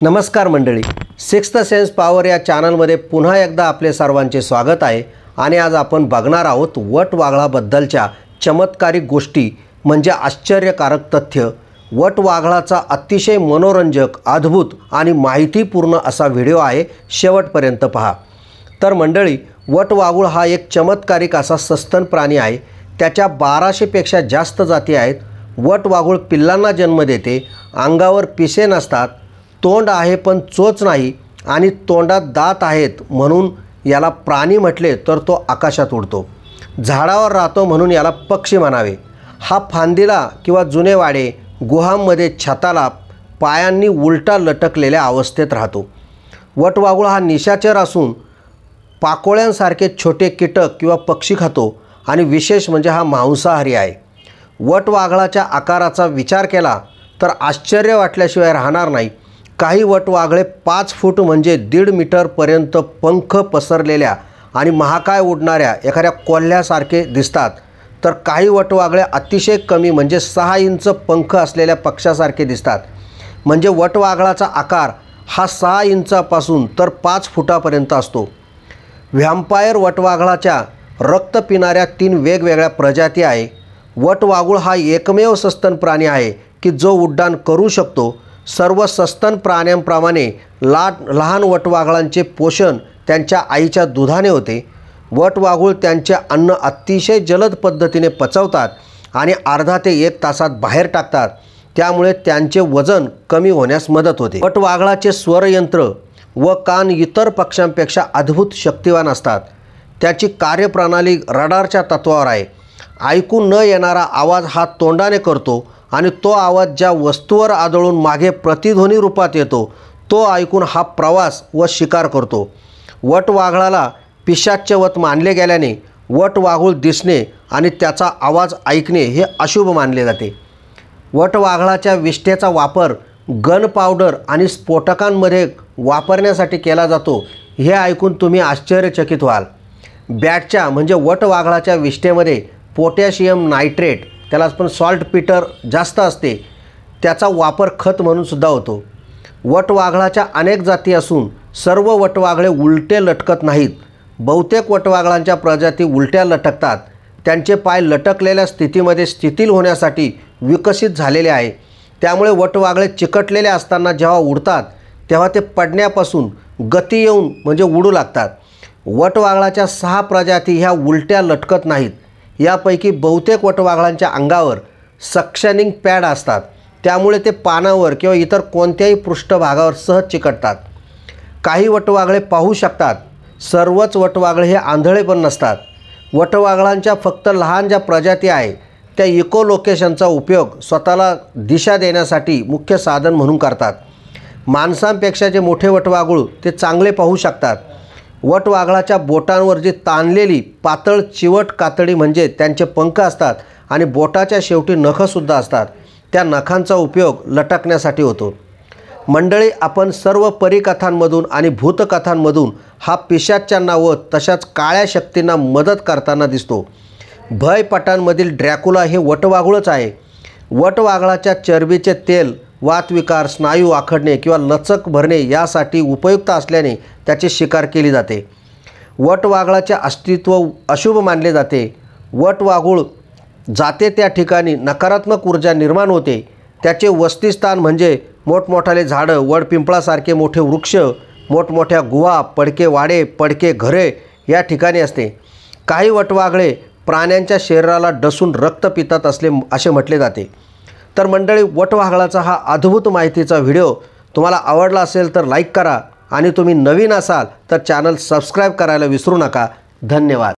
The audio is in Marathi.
नमस्कार मंडळी, सिक्स्थ सेन्स पॉवर या चॅनलमध्ये पुन्हा एकदा आपले सर्वांचे स्वागत आहे। आणि आज आपण बघणार आहोत वटवाघळाबद्दलच्या चमत्कारिक गोष्टी म्हणजे आश्चर्यकारक तथ्य। वटवाघळाचा अतिशय मनोरंजक, अद्भुत आणि माहितीपूर्ण असा व्हिडिओ आहे, शेवटपर्यंत पहा। तर मंडळी, वटवाघूळ हा एक चमत्कारिक असा सस्तन प्राणी आहे। त्याच्या 1200 पेक्षा जास्त जाती आहेत। वटवाघूळ पिल्लांना जन्म देते, अंगावर पिसे नसतात, तोंड आहे पण चोच नाही आणि तोंडात दात आहेत म्हणून याला प्राणी म्हटले तर तो आकाशात उडतो। झाडावर राहतो म्हणून याला पक्षी म्हणावे। हा फांदीला किंवा जुने वाडे, गुहांमध्ये छताला पायांनी उलटा लटकलेल्या अवस्थेत राहतो। वटवाघूळ हा निशाचर असून पाकोळ्यांसारखे छोटे कीटक किंवा पक्षी खातो आणि विशेष म्हणजे हा मांसाहारी आहे। वटवाघळाच्या आकाराचा विचार केला तर आश्चर्य वाटल्याशिवाय राहणार नाही। काही वटवाघळे 5 फूट म्हणजे 1.5 मीटरपर्यंत पंख पसरलेल्या आणि महाकाय उडणाऱ्या एखाद्या कोल्ह्यासारखे दिसतात, तर काही वटवाघळे अतिशय कमी म्हणजे 6 इंच पंख असलेल्या पक्षासारखे दिसतात। म्हणजे वटवाघळाचा आकार हा 6 इंचापासून तर 5 फुटापर्यंत असतो। व्हॅम्पायर वटवाघळाच्या रक्त पिणाऱ्या 3 वेगवेगळ्या प्रजाती आहे। वटवाघूळ हा एकमेव सस्तन प्राणी आहे की जो उड्डाण करू शकतो। सर्व सस्तन प्राण्यांप्रमाणे लहान वटवाघळांचे पोषण त्यांच्या आईच्या दुधाने होते। वटवाघूळ त्यांचे अन्न अतिशय जलद पद्धतीने पचवतात आणि अर्धा ते 1 तासात बाहेर टाकतात, त्यामुळे त्यांचे वजन कमी होण्यास मदत होते। वटवाघळाचे स्वरयंत्र व कान इतर पक्ष्यांपेक्षा अद्भुत शक्तिवान असतात। त्याची कार्यप्रणाली रडारच्या तत्वावर आहे। ऐकू न येणारा आवाज हा तोंडाने करतो आणि तो आवाज ज्या वस्तूवर आदळून मागे प्रतिध्वनी रूपात येतो तो ऐकून हा प्रवास व शिकार करतो। वटवाघळाला पिशाच्यवत मानले गेल्याने वटवाघूळ दिसणे आणि त्याचा आवाज ऐकणे हे अशुभ मानले जाते। वटवाघळाच्या विष्ठेचा वापर गन पावडर आणि स्फोटकांमध्ये वापरण्यासाठी केला जातो, हे ऐकून तुम्ही आश्चर्यचकित व्हाल। बॅटच्या म्हणजे वटवाघळाच्या विष्ठेमध्ये पोटॅशियम नायट्रेट, त्याला आपण सॉल्ट पीटर जास्त असते, त्याचा वापर खत म्हणून सुद्धा होतो। वटवाघळाच्या अनेक जाती असून सर्व वटवाघळे उलटे लटकत नाहीत। बहुतेक वटवाघळांच्या प्रजाती उलट्या लटकतात। त्यांचे पाय लटकलेल्या स्थितीमध्ये स्थितील होण्यासाठी विकसित झालेले आहे। त्यामुळे वटवाघळे चिकटलेले असताना जेव्हा उडतात तेव्हा ते पडण्यापासून गती येऊन म्हणजे उडू लागतात। वटवाघळाच्या 6 प्रजाती ह्या उलट्या लटकत नाहीत। यापैकी बहुतेक वटवाघळांच्या अंगावर सक्शनिंग पॅड असतात, त्यामुळे ते पानावर किंवा इतर कोणत्याही पृष्ठभागावर सहज चिकटतात। काही वटवाघळे पाहू शकतात। सर्वच वटवाघळे हे आंधळे पण नसतात। वटवाघळांच्या फक्त लहान ज्या प्रजाती आहे त्या इकोलोकेशनचा उपयोग स्वतःला दिशा देण्यासाठी मुख्य साधन म्हणून करतात। माणसांपेक्षा जे मोठे वटवाघूळ ते चांगले पाहू शकतात। वटवाघळाच्या बोटांवर जी ताणलेली पातळ चिवट कातडी म्हणजे त्यांचे पंख असतात आणि बोटाच्या शेवटी नखंसुद्धा असतात। त्या नखांचा उपयोग लटकण्यासाठी होतो। मंडळी, आपण सर्व परिकथांमधून आणि भूतकथांमधून हा पिशाच्यांना व तशाच काळ्या शक्तींना मदत करताना दिसतो। भयपटांमधील ड्रॅकुला हे वटवाघूळच आहे। वटवाघळाच्या चरबीचे तेल वातविकार, स्नायू आखडणे किंवा लचक भरणे यासाठी उपयुक्त असल्याने त्याची शिकार केली जाते। वटवाघळाचे अस्तित्व अशुभ मानले जाते। वटवाघूळ जाते त्या ठिकाणी नकारात्मक ऊर्जा निर्माण होते। त्याचे वसतिस्थान म्हणजे मोठमोठाले झाडं, वडपिंपळासारखे मोठे वृक्ष, मोठमोठ्या गुहा, पडके वाडे, पडके घरे या ठिकाणी असते। काही वटवाघळे प्राण्यांच्या शरीराला डसून रक्त पितात असे म्हटले जाते। तर मंडळी, वटवाघळाचा हा अद्भुत माहितीचा व्हिडिओ तुम्हाला आवडला असेल तर लाईक करा आणि तुम्ही नवीन असाल तर चॅनल सबस्क्राईब करायला विसरू नका। धन्यवाद।